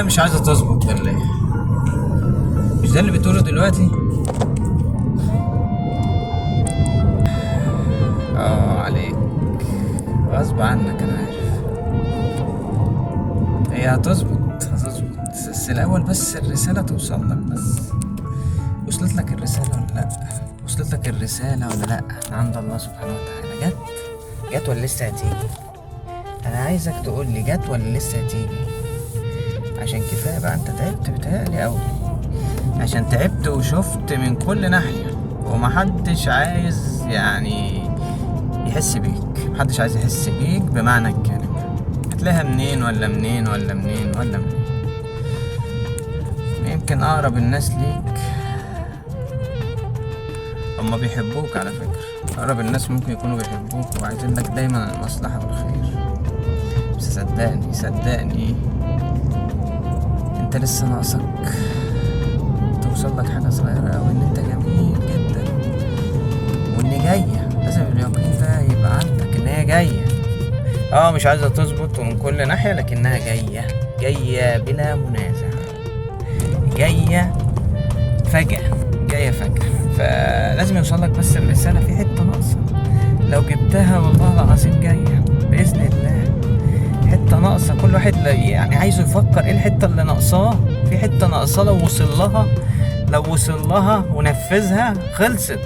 مش عايزة تظبط ولا ايه؟ مش ده اللي بتقوله دلوقتي؟ عليك غصب عنك، انا عارف. هي هتظبط بس الاول بس الرسالة توصل لك بس. وصلت لك الرسالة ولا لا؟ وصلت لك الرسالة ولا لا؟ من عند الله سبحانه وتعالى. جت ولا لسه هتيجي؟ انا عايزك تقول لي جت ولا لسه هتيجي، عشان كفاية بقى. انت تعبت بتهيألي اوي، عشان تعبت وشفت من كل ناحية، ومحدش عايز يعني يحس بيك. محدش عايز يحس بيك بمعنى الكلمة. هتلاقيها منين ولا منين ولا منين ولا منين. يمكن أقرب الناس ليك هما بيحبوك. على فكرة أقرب الناس ممكن يكونوا بيحبوك وعايزين لك دايما المصلحة والخير، بس صدقني انت لسه ناقصك توصل لك حاجة صغيرة أوي، إن أنت جميل جدا، وإن جاية. لازم اليقين ده يبقى عندك إن هي جاية. مش عايزة تظبط ومن كل ناحية، لكنها جاية بلا منازع، جاية فجأة. فلازم يوصل لك بس الرسالة في حتة ناقصة. لو جبتها والله العظيم جاية بإذن الله. حتة ناقصة، كل واحد يعني عايزه يفكر ايه الحتة اللي ناقصاه. في حتة ناقصاه لو وصل لها ونفذها خلصت.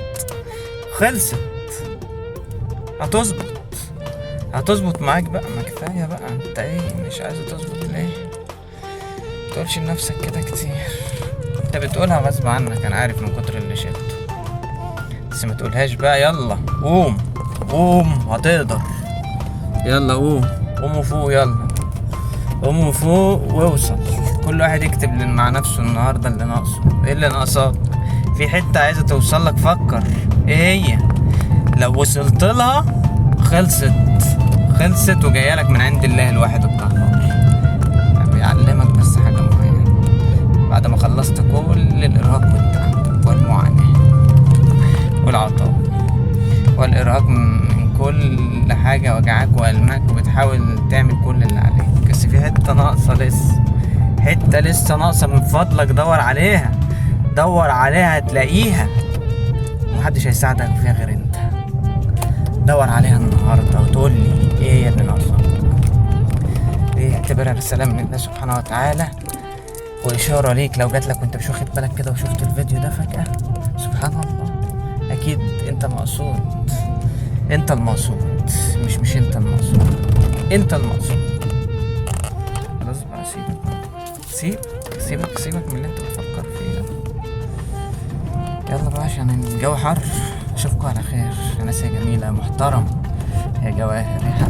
هتظبط معاك بقى. ما كفاية بقى. انت ايه مش عايزة تظبط ليه؟ متقولش لنفسك كده كتير. انت بتقولها غصب عنك، انا عارف من كتر اللي شفته، بس ما تقولهاش بقى. يلا قوم هتقدر. يلا قوم فوق. يلا قوم فوق واوصل. كل واحد يكتب مع نفسه النهارده اللي ناقصه. ايه اللي ناقصك؟ في حته عايزه توصل لك، فكر ايه هي. لو وصلت لها خلصت وجايه لك من عند الله الواحد القهار. بيعلمك بس حاجه معينه بعد ما خلصت كل الارهاق والتعب والمعاناه والعطاء والارهاق من كل حاجه وجعاك والمك، وبتحاول تعمل كل اللي عليك، بس في حته ناقصه لسه ناقصه. من فضلك دور عليها هتلاقيها. ومحدش هيساعدك فيها غير انت. دور عليها النهارده وتقول لي ايه هي اللي ناقصه. دي اعتبرها رساله من الله سبحانه وتعالى، واشاره ليك لو جاتلك وانت مش واخد بالك كده وشفت الفيديو ده فجاه. سبحان الله، اكيد انت المقصود. انت المقصود، مش انت المقصود. انت المقصود. خلاص بقى سيبك من اللي انت بتفكر فيه ده. يلا بقى عشان الجو حر. اشوفكم على خير يا ناس يا جميلة يا محترم يا جواهر يا